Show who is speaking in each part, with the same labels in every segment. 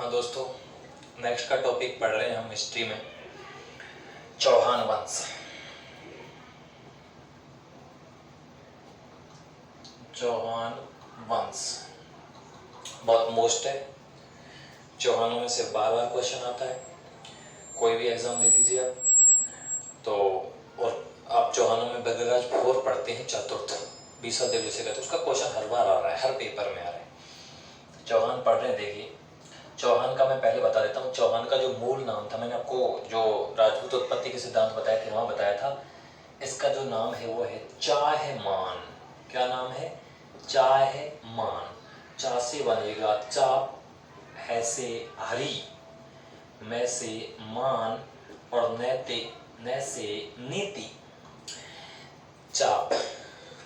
Speaker 1: हाँ दोस्तों, नेक्स्ट का टॉपिक पढ़ रहे हैं हम हिस्ट्री में चौहान वंश। चौहान वंश बहुत मोस्ट है। चौहानों में से बार बार क्वेश्चन आता है, कोई भी एग्जाम दे दीजिए आप तो। और आप चौहानों में बद्रराज 4 पढ़ते हैं, चतुर्थ 20 दिल्ली से, तो उसका क्वेश्चन हर बार आ रहा है, हर पेपर में आ रहा है। चौहान पढ़ रहे हैं, देखिए चौहान का मैं पहले बता देता हूँ। चौहान का जो मूल नाम था, मैंने आपको जो राजपूत उत्पत्ति के सिद्धांत बताए थे वहाँ बताया था, इसका जो नाम है वो है चाहमान। क्या नाम है? चाहमान। चा से बनेगा चाप, है से हरी, मैं से मान और न से नीति। चाप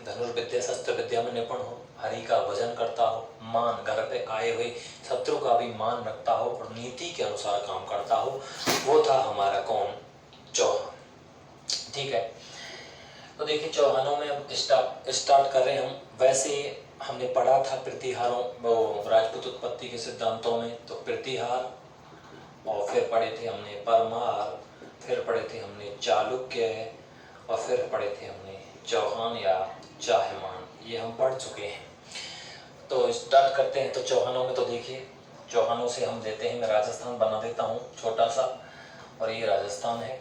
Speaker 1: धनुर्विद्या शस्त्र विद्या में निपुण हो, हरि का भजन करता हो, मान घर पे आए हुए शत्रु का भी मान रखता हो और नीति के अनुसार काम करता हो, वो था हमारा कौन? चौहान। ठीक है, तो देखिए चौहानों में अब स्टार्ट कर रहे हैं हम। वैसे हमने पढ़ा था प्रतिहारों, वो राजपूत उत्पत्ति के सिद्धांतों में, तो प्रतिहार, और फिर पढ़े थे हमने परमार, फिर पढ़े थे हमने चालुक्य, और फिर पढ़े थे हमने चौहान या चाहमान, ये हम पढ़ चुके हैं। तो स्टार्ट करते हैं। तो चौहानों में तो देखिए, चौहानों से हम देते हैं, मैं राजस्थान बना देता हूँ छोटा सा, और ये राजस्थान है।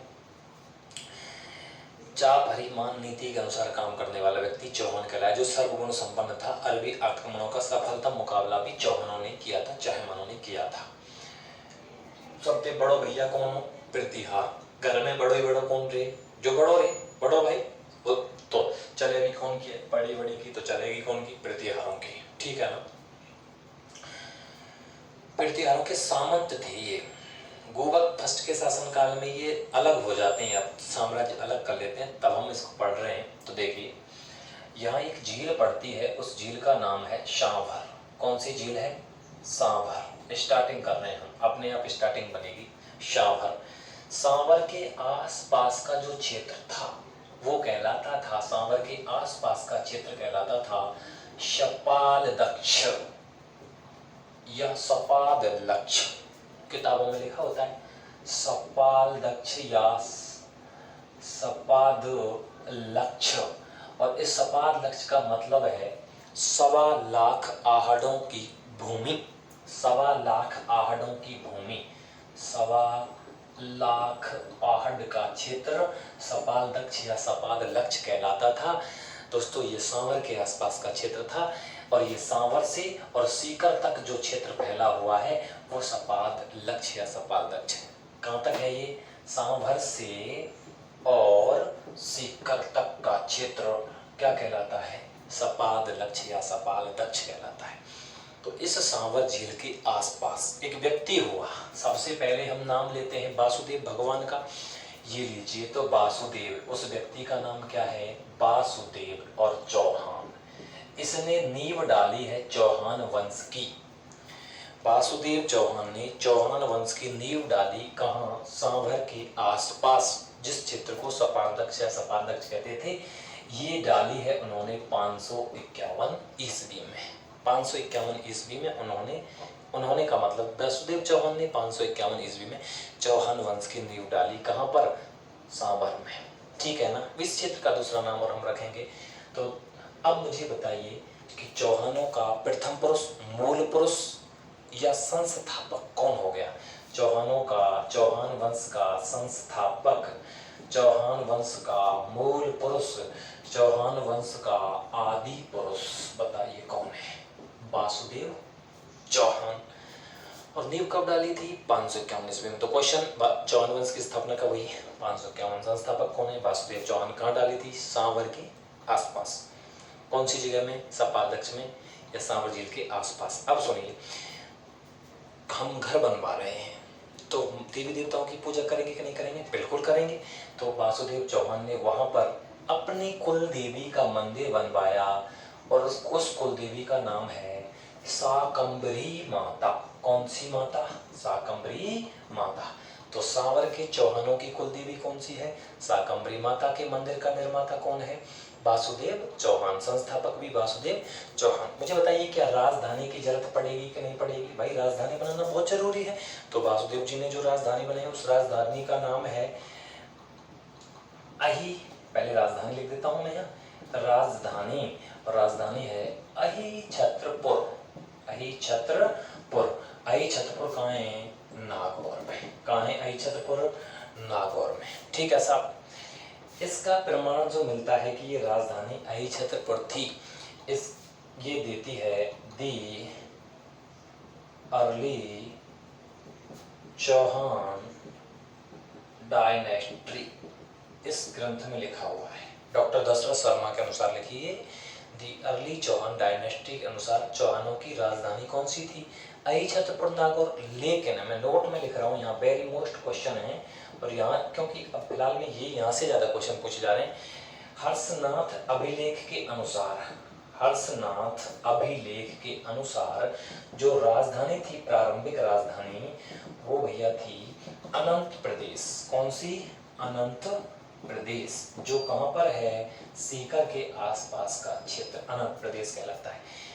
Speaker 1: चाप हरि मान नीति के अनुसार काम करने वाला व्यक्ति चौहान कहलाया, जो सर्वगुण संपन्न था। अरबी आक्रमणों का सफलता मुकाबला भी चौहानों ने किया था, चाहमानों ने किया था। सबसे बड़ो भैया कौन? प्रतिहार। घर में बड़ो ही बड़ो कौन रे? जो बड़ो रे, बड़ो भाई, वो तो चलेगी कौन की? बड़ी बड़ी की तो चलेगी कौन की? प्रतिहारों की। ठीक है ना। प्रतिहारों के सामंत थे ये। गोवक फर्स्ट के शासनकाल में ये अलग हो जाते हैं, अब साम्राज्य अलग कर लेते हैं, तब हम इसको पढ़ रहे हैं। तो देखिए यहाँ एक झील पड़ती है, उस झील का नाम है सांभर। कौन सी झील है? सांभर। स्टार्टिंग कर रहे हैं हम, अपने आप स्टार्टिंग बनेगी सांभर। सांभर के आसपास का जो क्षेत्र था वो कहलाता था, सांभर के आसपास का क्षेत्र कहलाता था शपाल दक्ष या सपाद लक्ष। किताबों में लिखा होता है सपाल दक्ष या सपाद लक्ष्य, और इस सपाद लक्ष्य का मतलब है 1.25 लाख आहड़ों की भूमि। 1.25 लाख आहड़ों की भूमि, 1.25 लाख आहड़ का क्षेत्र सपाल दक्ष या सपाद लक्ष्य कहलाता था। दोस्तों ये सांवर के आसपास का क्षेत्र था, और ये सांवर से और सीकर तक जो क्षेत्र फैला हुआ है वो सपाद लक्ष्य या सपाल दक्ष है। कहाँ तक है ये? सांभर से और सीकर तक का क्षेत्र क्या कहलाता है? सपाद लक्ष्य या सपाल दक्ष कहलाता है। तो इस सांवर झील के आसपास एक व्यक्ति हुआ। सबसे पहले हम नाम लेते हैं वासुदेव भगवान का। ये लीजिए, तो वासुदेव, उस व्यक्ति का नाम क्या है? वासुदेव और चौहान। इसने नींव डाली है चौहान वंश की। वासुदेव चौहान ने चौहान वंश की नींव डाली। कहाँ? सांभर के आसपास, जिस क्षेत्र को सपादक्ष या सपादक्ष कहते थे, ये डाली है उन्होंने 551 ईस्वी में। 551 ईस्वी में उन्होंने का मतलब वासुदेव चौहान ने 551 ईस्वी में चौहान वंश की नींव डाली। कहाँ पर? सांभर में। ठीक है ना। इस क्षेत्र का दूसरा नाम और हम रखेंगे। तो अब मुझे बताइए कि चौहानों का प्रथम पुरुष, मूल पुरुष या संस्थापक कौन हो गया? चौहानों का, चौहान वंश का संस्थापक, चौहान वंश का मूल पुरुष, चौहान वंश का आदि पुरुष, बताइए कौन है? वासुदेव चौहान। और नींव कब डाली थी? 551 ईस्वी में। तो क्वेश्चन, चौहान वंश की स्थापना कब हुई? 551। संस्थापक कौन है? वासुदेव चौहान। कहाँ डाली थी? सांभर के आसपास। कौन सी जगह में? सपादक्ष में या सांभर झील के आसपास। अब सुनिए, हम घर बनवा रहे हैं तो देवी देवताओं की पूजा करेंगे कि नहीं करेंगे? बिल्कुल करेंगे। तो वासुदेव चौहान ने वहां पर अपनी कुल देवी का मंदिर बनवाया, और उस कुल देवी का नाम है शाकंभरी माता। कौन सी माता? शाकंभरी माता। तो सांवर के चौहानों की कुल देवी कौन सी है? शाकंभरी माता। के मंदिर का निर्माता कौन है? वासुदेव चौहान, संस्थापक भी वासुदेव चौहान। मुझे बताइए क्या राजधानी की जरूरत पड़ेगी कि नहीं पड़ेगी? भाई राजधानी बनाना बहुत जरूरी है। तो वासुदेव जी ने जो राजधानी बनाई उस राजधानी का नाम है अही। पहले राजधानी लिख देता हूं मैं यहाँ, राजधानी, और राजधानी है अही छत्रपुर। अही छत्रपुर, अही छत्रपुर कहाँ है? नागौर में। कहाँ है अही छत्रपुर? नागौर में। ठीक है साहब, इसका प्रमाण जो मिलता है कि ये राजधानी अही छत्रपुर थी, इस ये देती है दी अर्ली चौहान डायनेस्टी, इस ग्रंथ में लिखा हुआ है। डॉक्टर दशरथ शर्मा के अनुसार लिखिए, दी अर्ली चौहान डायनेस्टी के अनुसार चौहानों की राजधानी कौन सी थी? अही छत्रपुर नागौर। लेकिन मैं नोट में लिख रहा हूँ यहाँ, वेरी मोस्ट क्वेश्चन है, और यहाँ क्योंकि अब फिलहाल में ये यहाँ से ज्यादा क्वेश्चन पूछे जा रहे हैं। हर्षनाथ अभिलेख के अनुसार, हर्षनाथ अभिलेख के अनुसार जो राजधानी थी, प्रारंभिक राजधानी, वो भैया थी अनंत प्रदेश। कौन सी? अनंत प्रदेश, जो कहां पर है? सीकर के आसपास का क्षेत्र अनंत प्रदेश कहलाता है।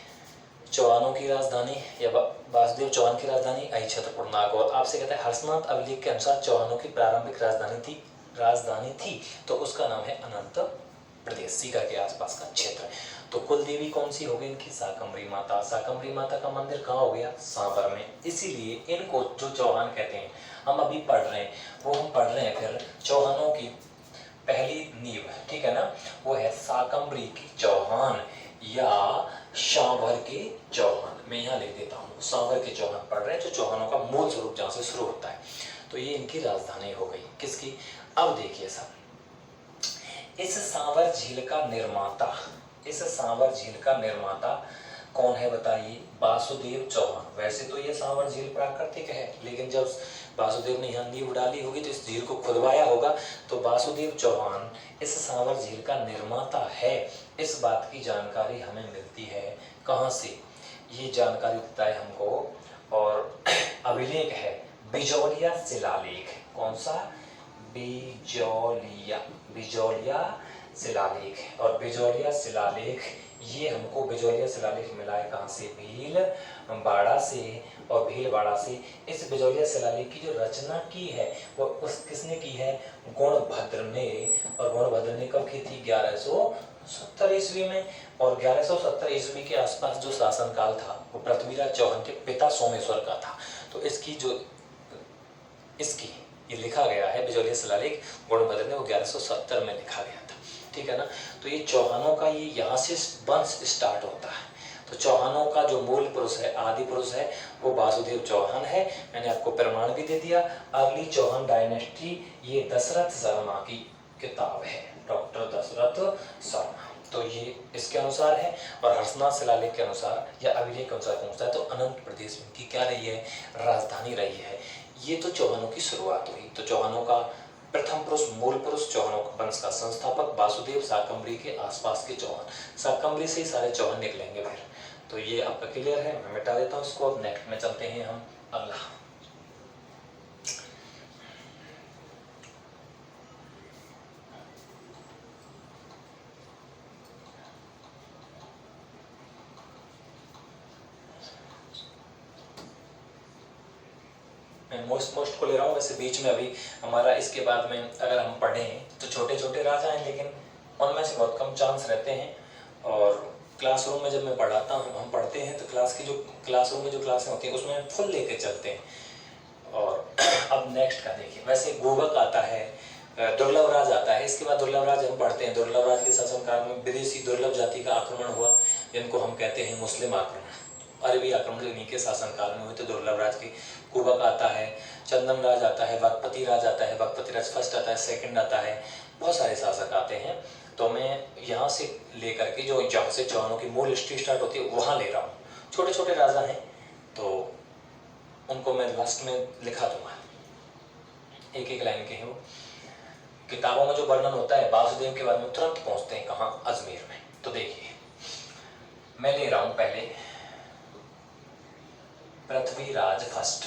Speaker 1: चौहानों की राजधानी या वासुदेव चौहान की राजधानी अही छत्रपुर नागौर। आपसे कहता है हर्षनाथ अभिलेख के अनुसार चौहानों की प्रारंभिक राजधानी थी, तो उसका नाम है अनंत प्रदेश, सीकर के आसपास का क्षेत्र। तो कुल देवी कौन सी हो गई इनकी? शाकंभरी माता। शाकंभरी माता का मंदिर कहाँ हो गया? सांवर में। इसीलिए इनको जो चौहान कहते हैं, हम अभी पढ़ रहे हैं, वो हम पढ़ रहे हैं फिर चौहानों की पहली नींव, ठीक है ना, वो है शाकंभरी की चौहान या सांवर के चौहान। मैं यहाँ लिख देता हूँ, सांवर के चौहान पढ़ रहे हैं, जो चौहानों का मूल स्वरूप जहाँ से शुरू होता है। तो ये इनकी राजधानी हो गई। किसकी? अब देखिए साहब, इस सांवर झील का निर्माता, इस सांवर झील का निर्माता कौन है बताइए? वासुदेव चौहान। वैसे तो ये सांवर झील प्राकृतिक है, लेकिन जब वासुदेव ने यहाँ नींव डाली होगी तो इस झील को खुदवाया होगा, तो वासुदेव चौहान इस सांवर झील का निर्माता है। इस बात की जानकारी हमें मिलती है कहाँ से? ये जानकारी देता है हमको, और अभिलेख है बिजौलिया शिलालेख। कौन सा? बिजौलिया, बिजौलिया शिलालेख। और बिजौलिया शिलालेख, ये हमको बिजौलिया शिलालेख मिला है कहाँ से? भीलवाड़ा से। और भीलवाड़ा से इस बिजौलिया शिलालेख की जो रचना की है वो किसने की है? गुणभद्र ने। और गुणभद्र ने कब की थी? 1170 ईस्वी में। और 1170 ईस्वी के आसपास जो शासनकाल था वो पृथ्वीराज चौहान के पिता सोमेश्वर का था। तो इसकी ये लिखा गया है बिजौलिया शिलालेख, गुणभद्र ने, वो 1170 में लिखा गया था। ठीक है ना। तो ये चौहानों का ये यहाँ से वंश स्टार्ट होता है। तो चौहानों का जो मूल पुरुष है, आदि पुरुष है, वो वासुदेव चौहान है। मैंने आपको प्रमाण भी दे दिया। अर्ली चौहान डायनेस्टी, ये दशरथ शर्मा की किताब है, डॉक्टर दशरथ शर्मा। तो ये इसके अनुसार है। और हर्षनाथ शिलालेख के अनुसार या अभिलेख के अनुसार पहुंचता है तो अनंत प्रदेश में की क्या रही है? राजधानी रही है। ये तो चौहानों की शुरुआत हुई। तो चौहानों का प्रथम पुरुष, मूल पुरुष, चौहानों का वंश का संस्थापक वासुदेव, शाकंभरी के आसपास के चौहान। शाकंभरी से ही सारे चौहान निकलेंगे फिर। तो ये आपका क्लियर है। मैं मिटा देता हूँ इसको। अब नेक्स्ट में चलते हैं हम अगला। मैं मोस्ट को ले रहा हूँ। वैसे बीच में अभी हमारा इसके बाद में अगर हम पढ़ें तो छोटे छोटे राजा हैं, लेकिन उनमें से बहुत कम चांस रहते हैं। और क्लासरूम में जब मैं पढ़ाता हूँ, हम पढ़ते हैं तो क्लासरूम में जो क्लासें होती हैं उसमें फुल लेके चलते हैं। और अब नेक्स्ट का देखिए। वैसे गोवक आता है, दुर्लभ राज आता है, इसके बाद दुर्लभ राज हम पढ़ते हैं। दुर्लभ राज के शासनकाल में विदेशी दुर्लभ जाति का आक्रमण हुआ, जिनको हम कहते हैं मुस्लिम आक्रमण। अरबी आक्रमण इन्हीं के शासनकाल में हुए थे, दुर्लभ राज के। कुबक आता है, चंदन राज आता है, बगपति राज आता है, बगपति राज फर्स्ट आता है, सेकंड आता है, बहुत सारे शासक आते हैं। तो मैं यहाँ से लेकर के जो जहाँ से चौहानों की मूल हिस्ट्री स्टार्ट होती है वहाँ ले रहा हूँ। छोटे छोटे राजा हैं तो उनको मैं लास्ट में लिखा दूंगा, एक एक लाइन के हैं वो। किताबों में जो वर्णन होता है वासुदेव के बाद में तुरंत पहुँचते हैं कहाँ? अजमेर में। तो देखिए मैं ले रहा हूँ पहले पृथ्वीराज फर्स्ट।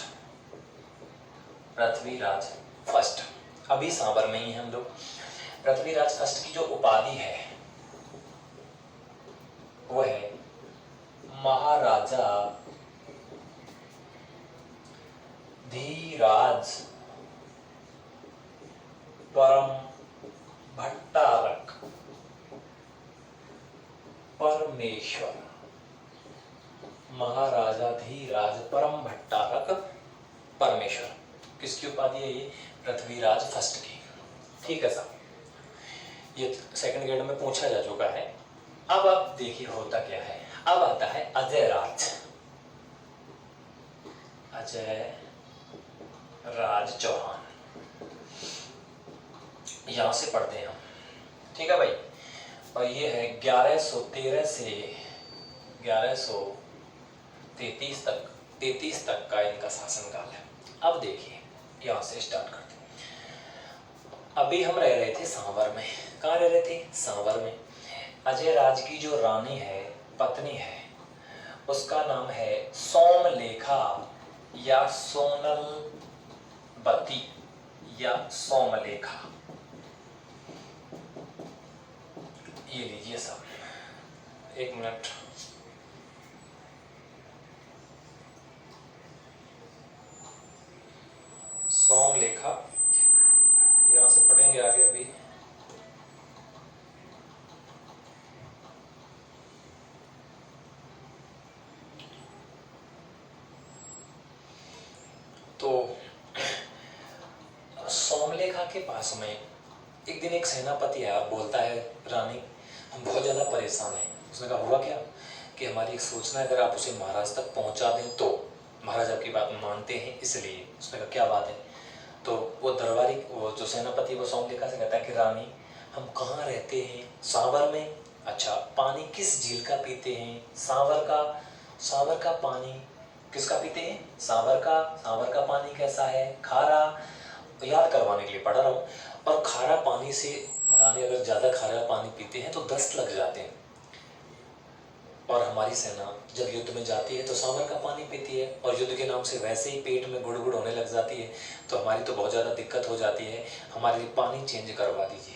Speaker 1: पृथ्वीराज फर्स्ट, अभी सांवर में ही हम लोग। पृथ्वीराज फर्स्ट की जो उपाधि है वो है महाराजा धीराज परम भट्टारक परमेश्वर। महाराजा धीराज परम भट्टारक परमेश्वर। किसकी उपाधि है ये? पृथ्वीराज फर्स्ट की। ठीक है साहब, ये सेकंड ग्रेड में पूछा जा चुका है। अब आप देखिए होता क्या है। अब आता है अजय राज। अजय राज चौहान, यहां से पढ़ते हैं हम। ठीक है भाई। और ये है 1113 से 1133 तक का इनका शासनकाल है। अब देखिए यहां से स्टार्ट करते हैं। अभी हम रह रहे थे सांवर में। कहाँ रह रहे थे? सांवर में। अजय राज की जो रानी है, पत्नी है, उसका नाम है सोमलेखा या सोनलबती या सोमलेखा। ये लीजिए साहब, एक मिनट। सोमलेखा, यहां से पढ़ेंगे आगे। अभी तो सोमलेखा के पास में एक दिन एक सेनापति आया, बोलता है रानी हम बहुत ज़्यादा परेशान हैं। उसने कहा हुआ क्या? कि हमारी एक सूचना है, अगर आप उसे महाराज तक पहुंचा दें तो महाराज आपकी बात मानते हैं, इसलिए। उसने कहा क्या बात है? तो वो दरबारी, वो जो सेनापति, वो सोमलेखा से कहता है कि रानी हम कहाँ रहते हैं? सांवर में। अच्छा, पानी किस झील का पीते हैं? सांवर का। सांवर का पानी किसका पीते हैं? सांवर का। सांवर का पानी कैसा है? खारा। याद करवाने के लिए पढ़ रहा हूँ। और खारा पानी से महारानी अगर ज़्यादा खारा पानी पीते हैं तो दस्त लग जाते हैं। और हमारी सेना जब युद्ध में जाती है तो सांवर का पानी पीती है, और युद्ध के नाम से वैसे ही पेट में गुड़गुड़ होने लग जाती है, तो हमारी तो बहुत ज़्यादा दिक्कत हो जाती है। हमारे लिए पानी चेंज करवा दीजिए।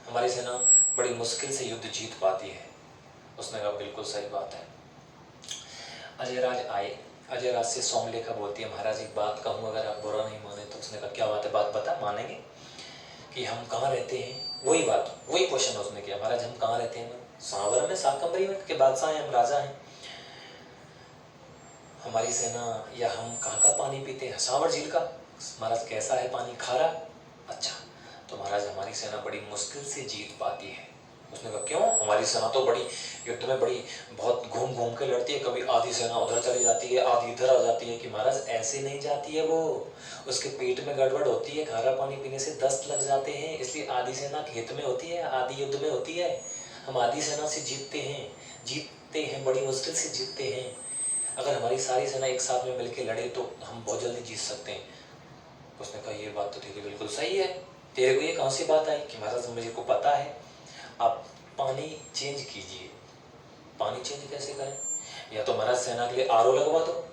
Speaker 1: हमारी सेना बड़ी मुश्किल से युद्ध जीत पाती है। उसने कहा बिल्कुल सही बात है। अजयराज आए। अजयराज से सोमलेखा बोलती है महाराज एक बात कहूँ, अगर आप बुरा नहीं माने तो। उसने कहा क्या बात है? बात बता, मानेंगे। कि हम कहाँ रहते हैं? वही बात, वही क्वेश्चन उसने किया, महाराज हम कहाँ रहते हैं? सांवर में, शाकंभरी में के बादशाह हैं, हम राजा हैं। हमारी सेना या हम कहाँ का पानी पीते हैं? सांवर झील का। महाराज कैसा है पानी? खारा। अच्छा, तो महाराज हमारी सेना बड़ी मुश्किल से जीत पाती है। उसने कहा क्यों? हमारी सेना तो बड़ी युद्ध में बड़ी बहुत घूम घूम के लड़ती है, कभी आधी सेना उधर चली जाती है, आधी इधर आ जाती है। कि महाराज ऐसे नहीं जाती है वो, उसके पेट में गड़बड़ होती है, खारा पानी पीने से दस्त लग जाते हैं, इसलिए आधी सेना खेत में होती है, आधी युद्ध में होती है। हम आधी सेना से जीतते हैं, बड़ी मुश्किल से जीतते हैं। अगर हमारी सारी सेना एक साथ में मिलकर लड़े तो हम बहुत जल्दी जीत सकते हैं। उसने कहा ये बात तो तेरी बिल्कुल सही है, तेरे को ये कहाँ से बात आई? कि महाराज मुझे को पता है, आप पानी चेंज कीजिए। पानी चेंज कैसे करें? या तो महाराज सेना के लिए आरओ लगवा दो,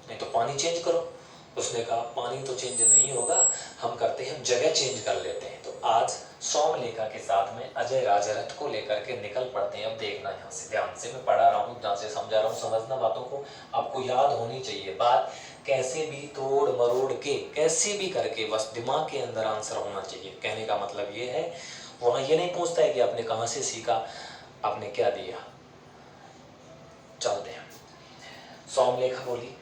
Speaker 1: नहीं तो पानी चेंज करो। उसने कहा पानी तो चेंज नहीं होगा, हम करते हैं, हम जगह चेंज कर लेते हैं। तो आज सोमलेखा के साथ में अजय राज रथ को लेकर के निकल पड़ते हैं। अब देखना यहाँ से ध्यान से, मैं पढ़ा रहा हूँ, ध्यान से समझा रहा हूँ, समझना बातों को, आपको याद होनी चाहिए। बात कैसे भी तोड़ मरोड़ के, कैसे भी करके, बस दिमाग के अंदर आंसर होना चाहिए। कहने का मतलब ये है, वहाँ ये नहीं पूछता है कि आपने कहाँ से सीखा, आपने क्या दिया। चलते हैं। सोमलेखा बोली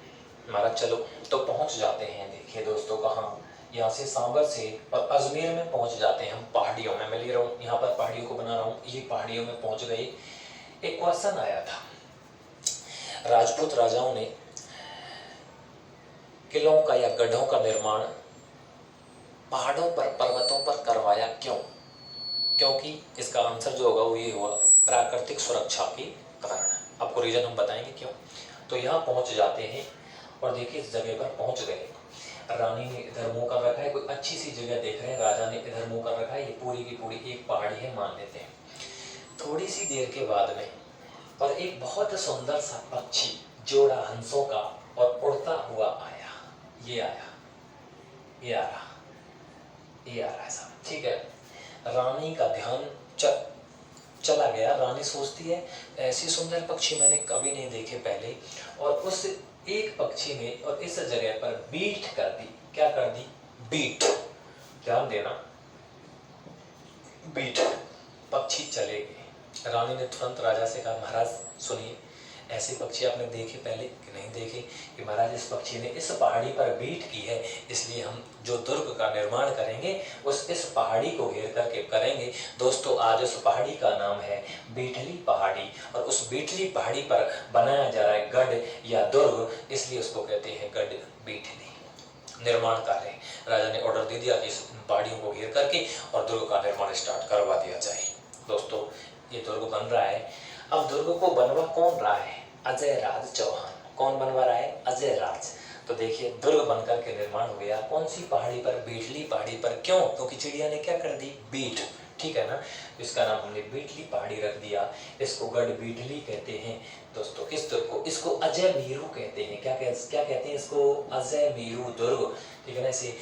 Speaker 1: महाराज चलो, तो पहुंच जाते हैं। देखिए दोस्तों कहाँ, यहाँ से सांबर से और अजमेर में पहुंच जाते हैं हम। पहाड़ियों में, मैं ले रहा हूँ यहाँ पर, पहाड़ियों को बना रहा हूँ, ये पहाड़ियों में पहुंच गए। एक क्वेश्चन आया था, राजपूत राजाओं ने किलों का या गढ़ों का निर्माण पहाड़ों पर, पर्वतों पर करवाया क्यों? क्योंकि इसका आंसर जो होगा वो ये हुआ, प्राकृतिक सुरक्षा के कारण। आपको रीजन हम बताएंगे क्यों। तो यहाँ पहुंच जाते हैं और देखिए इस जगह पर पहुंच गए। रानी ने इधर मुंह कर रखा है, कोई अच्छी सी जगह देख रहे हैं, राजा ने इधर मुंह कर रखा है, ये पूरी की पूरी एक पहाड़ी है मान लेते हैं। थोड़ी सी देर के बाद में और एक बहुत सुंदर सा पक्षी, जोड़ा हंसों का, और उड़ता हुआ आया। ये आया, ये आ रहा, ये आ रहा है साहब। ठीक है, रानी का ध्यान चला गया। रानी सोचती है ऐसी सुंदर पक्षी मैंने कभी नहीं देखे पहले, और उस एक पक्षी ने और इस जगह पर बीट कर दी। क्या कर दी? बीट। ध्यान देना, बीट। पक्षी चले गए। रानी ने तुरंत राजा से कहा, महाराज सुनिए, ऐसे पक्षी आपने देखे पहले कि नहीं देखे? कि महाराज इस पक्षी ने इस पहाड़ी पर बीट की है, इसलिए हम जो दुर्ग का निर्माण करेंगे इस पहाड़ी को घेर करके करेंगे। दोस्तों, आज उस पहाड़ी का नाम है बीटली पहाड़ी, और उस बीटली पहाड़ी पर बनाया जा रहा है गढ़ या दुर्ग, इसलिए उसको कहते हैं गढ़ बीटली। निर्माण कार्य राजा ने ऑर्डर दे दिया कि इस पहाड़ियों को घेर करके और दुर्ग का निर्माण स्टार्ट करवा दिया जाए। दोस्तों, ये दुर्ग बन रहा है। अब दुर्ग को बनवा कौन रहा है? अजय राज चौहान। कौन बनवा रहा है? अजय राज। तो देखिए, दुर्ग बनकर के निर्माण हो गया। कौन सी पहाड़ी पर? बीटली पहाड़ी पर। क्यों? क्योंकि चिड़िया ने क्या कर दी? बीट। ठीक है ना, इसका नाम हमने बीटली पहाड़ी रख दिया। इसको गढ़ बीटली कहते हैं। दोस्तों, इस दुर्ग को, इसको अजय मीरू कहते हैं। क्या कहते हैं इसको? अजय मीरू दुर्ग। ठीक है ना, इसे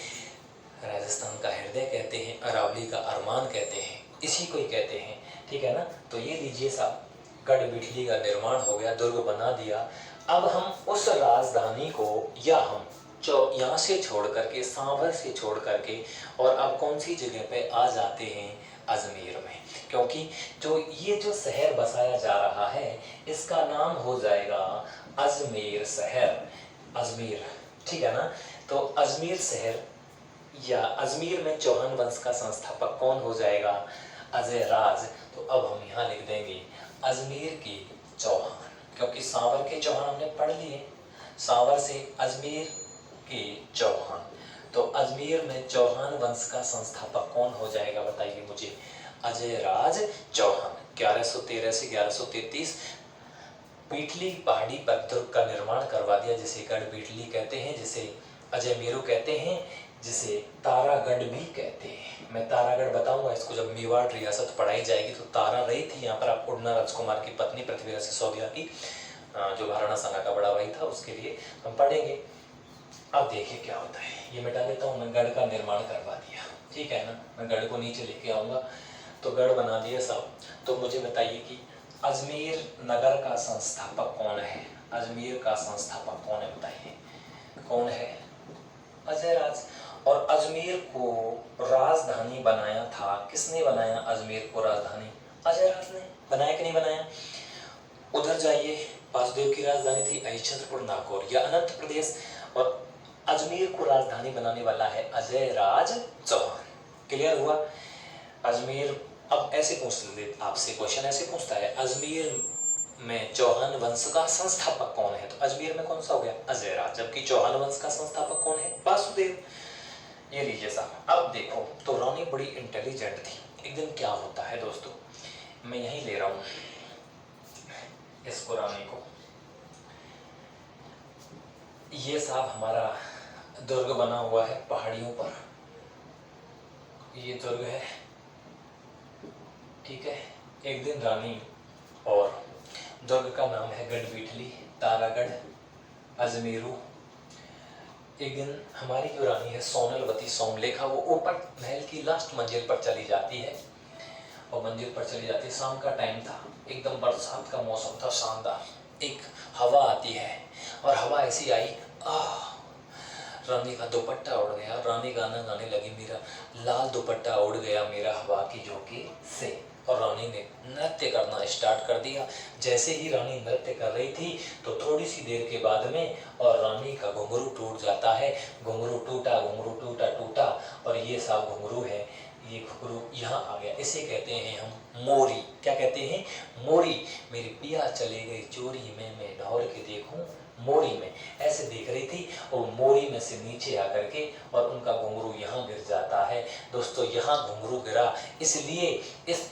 Speaker 1: राजस्थान का हृदय कहते हैं, अरावली का अरमान कहते हैं, इसी को ही कहते हैं। ठीक है ना, तो ये लीजिए साहब, गढ़ बीटली का निर्माण हो गया, दुर्ग बना दिया। अब हम उस राजधानी को, या हम यहाँ से छोड़ करके, सांभर से छोड़ करके, और अब कौन सी जगह पे आ जाते हैं? अजमेर में। क्योंकि जो शहर बसाया जा रहा है, इसका नाम हो जाएगा अजमेर शहर। अजमेर, ठीक है ना। तो अजमेर शहर, या अजमेर में चौहान वंश का संस्थापक कौन हो जाएगा? अजय राज। तो अब हम यहाँ लिख देंगे अजमेर के चौहान, क्योंकि सांवर के चौहान हमने पढ़ लिए। सांवर से अजमेर के चौहान, तो अजमेर में चौहान वंश का संस्थापक कौन हो जाएगा? बताइए मुझे। अजय राज चौहान। 1113 से 1133 बीटली पहाड़ी पर दुर्ग का निर्माण करवा दिया, जिसे गढ़ बीटली कहते हैं, जिसे अजय मेरू कहते हैं, जिसे तारागढ़ भी कहते हैं। मैं तारागढ़ बताऊंगा इसको जब मेवाड़ रियासत पढ़ाई जाएगी। तो तारा रही थी यहाँ पर, आप उड़ना राजकुमार की पत्नी पृथ्वीराज सिसोदिया की, जो महाराणा संगा का बड़ा भाई था, उसके लिए हम पढ़ेंगे। अब देखिए क्या होता है। ये मिटा देता हूँ मैं। गढ़ का निर्माण करवा दिया, ठीक है ना। मैं गढ़ को नीचे लेके आऊँगा, तो गढ़ बना दिया साहब। तो मुझे बताइए कि अजमेर नगर का संस्थापक कौन है? अजमेर का संस्थापक कौन है? बताइए कौन है? अजय राज। और अजमेर को राजधानी बनाया था, किसने बनाया अजमेर को राजधानी? अजय राज ने। बनाया कि नहीं बनाया? उधर जाइए, वासुदेव की राजधानी थी अहिच्छत्रपुर नागौर या अनंत प्रदेश, और अजमेर को राजधानी बनाने वाला है अजय राज चौहान। क्लियर हुआ? अजमेर। अब ऐसे पूछ ले आपसे क्वेश्चन, ऐसे पूछता है अजमेर में चौहान वंश का संस्थापक कौन है? तो अजमेर में कौन सा हो गया? अजय राज। जबकि चौहान वंश का संस्थापक कौन है? वासुदेव। ये लीजिए साहब। अब देखो, तो रानी बड़ी इंटेलिजेंट थी। एक दिन क्या होता है दोस्तों, मैं यहीं ले रहा हूं इसको, रानी को। ये साहब हमारा दुर्ग बना हुआ है पहाड़ियों पर, ये दुर्ग है, ठीक है। एक दिन रानी, और दुर्ग का नाम है गढ़ बीटली, तारागढ़, अजमेरू। एक दिन हमारी जो रानी है सोनलवती सोमलेखा, वो ऊपर महल की लास्ट मंजिल पर चली जाती है, और मंजिल पर चली जाती है। शाम का टाइम था, एकदम बरसात का मौसम था, शानदार। एक हवा आती है, और हवा ऐसी आई, रानी का दुपट्टा उड़ गया। रानी गाना गाने लगी, मेरा लाल दुपट्टा उड़ गया मेरा हवा की झोंके से, और रानी ने नृत्य करना स्टार्ट कर दिया। जैसे ही रानी नृत्य कर रही थी, तो थोड़ी सी देर के बाद में और रानी का घुंघरू टूट जाता है। घुंघरू टूटा, घुंघरू टूटा टूटा, और ये सब घुंघरू है, ये घुंघरू यहाँ आ गया। इसे कहते हैं हम मोरी। क्या कहते हैं? मोरी। मेरी पिया चले गई चोरी में, मैं ढौर के देखूं मोरी में। ऐसे देख रही थी, और मोरी में से नीचे आकर के, और उनका घुंघरू यहाँ गिर जाता है। दोस्तों, यहाँ घुंघरू गिरा, इसलिए इस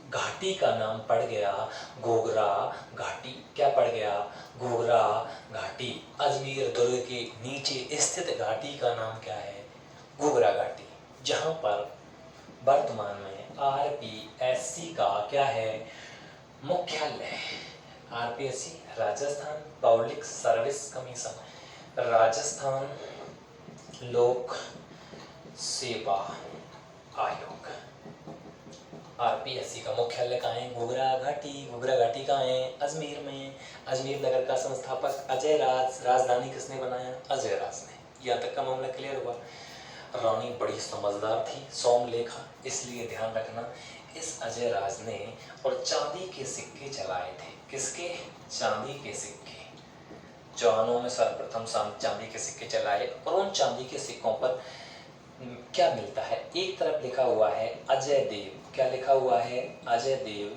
Speaker 1: घाटी का नाम पड़ गया घोघरा घाटी। क्या पड़ गया? घोघरा घाटी। अजमेर दुर्ग के नीचे स्थित घाटी का नाम क्या है? घोघरा घाटी, जहाँ पर वर्तमान में आरपीएससी का क्या है? मुख्यालय। RPSC Rajasthan public service commission, Rajasthan लोक सेवा आयोग, आरपीएससी का मुख्यालय कहाँ है? घुघरा घाटी। घुघरा घाटी कहाँ है? अजमेर में। अजमेर नगर का संस्थापक अजय राज। राजधानी किसने बनाया? अजय राज ने। यहाँ तक का मामला क्लियर हुआ। रानी बड़ी समझदार थी, सोमलेखा, इसलिए ध्यान रखना इस अजय राज ने और चांदी के सिक्के चलाए थे। किसके? चांदी के सिक्के। चौहानों में सर्वप्रथम चांदी के सिक्के चलाए और उन चांदी के सिक्कों पर क्या मिलता है? एक तरफ लिखा हुआ है अजय देव। क्या लिखा हुआ है? अजय देव।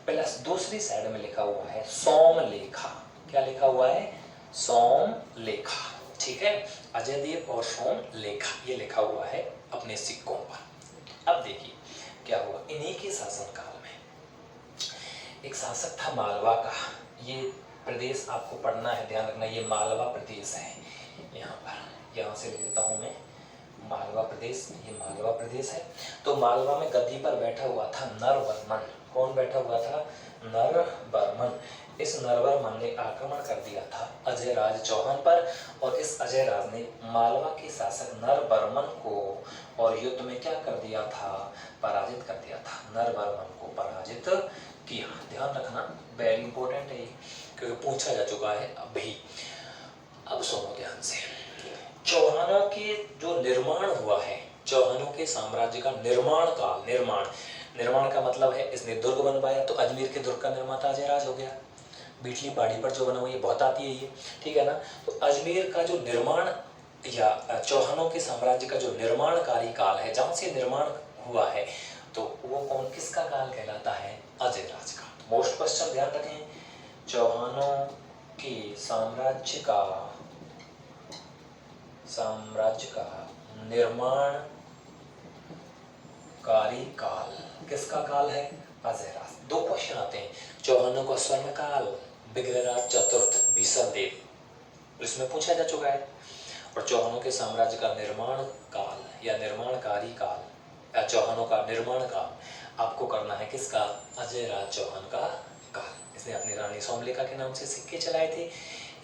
Speaker 1: प्लस दूसरी साइड में लिखा हुआ है सोमलेखा। क्या लिखा हुआ है? सोमलेखा। ठीक है, अजय देव और सोमलेखा ये लिखा हुआ है अपने सिक्कों पर। अब देखिए क्या हुआ इन्हीं के शासनकाल में। एक शासक था मालवा का। ये प्रदेश आपको पढ़ना है, ध्यान रखना, ये मालवा प्रदेश है। यहाँ पर, यहाँ से ले लेता हूँ मैं मालवा प्रदेश। ये मालवा प्रदेश है। तो मालवा में गद्दी पर बैठा हुआ था नरवर्मन। कौन बैठा हुआ था? नरवर्मन। इस नरवर्मन ने आक्रमण कर दिया था अजय राज चौहान पर और इस अजय राज ने मालवा के शासक नरवर्मन को और युद्ध में क्या कर दिया था? पराजित कर दिया था। नरवर्मन को पराजित किया। ध्यान रखना, वेरी इंपॉर्टेंट है क्योंकि पूछा जा चुका है अभी। अब सुनो ध्यान से, चौहानों के जो निर्माण हुआ है, चौहानों के साम्राज्य का निर्माण काल। निर्माण का मतलब है इसने दुर्ग बनवाया, तो अजमेर के दुर्ग का निर्माता अजय राज हो गया। बीटली पहाड़ी पर जो बना हुआ ये बहुत आती है ये, ठीक है ना। तो अजमेर का जो निर्माण या चौहानों के साम्राज्य का जो निर्माणकारी काल है, जहाँ से निर्माण हुआ है, तो वो कौन किसका काल कहलाता है? अजय राज का। मोस्ट क्वेश्चन ध्यान रखें, चौहानों के साम्राज्य का निर्माणकारी काल किसका काल है? अजय राज। दो क्वेश्चन आते हैं, चौहानों का स्वर्ण काल बिग्रहराज चतुर्थ बीसर देव, इसमें पूछा जा चुका है, और चौहानों के साम्राज्य का निर्माण काल या निर्माणकारी काल या चौहानों का निर्माण काल आपको करना है किसका? अजय राज चौहान का काल। इसने अपनी रानी सोमलेखा के नाम से सिक्के चलाए थे।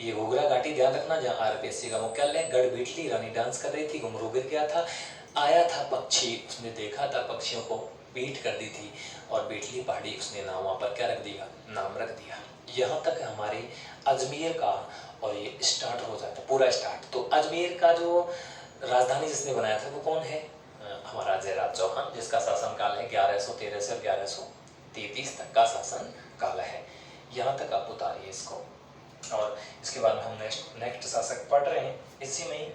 Speaker 1: ये घुघरा घाटी ध्यान रखना, जहाँ आरपीएससी का मुख्यालय। गढ़ बीटली, रानी डांस कर रही थी, घुंघरू गिर गया था, आया था पक्षी, उसने देखा था पक्षियों को, पीट कर दी थी और बीटली पहाड़ी उसने नाम वहाँ पर क्या रख दिया? नाम रख दिया। यहाँ तक हमारे अजमेर का और ये स्टार्ट हो जाता है पूरा स्टार्ट। तो अजमेर का जो राजधानी जिसने बनाया था वो कौन है? हमारा अजय राज चौहान, जिसका शासनकाल है 1113 से 1133 तक का शासन काल है। यहाँ तक आप उतारिए इसको, और इसके बाद में हम नेक्स्ट शासक पढ़ रहे हैं। इसी में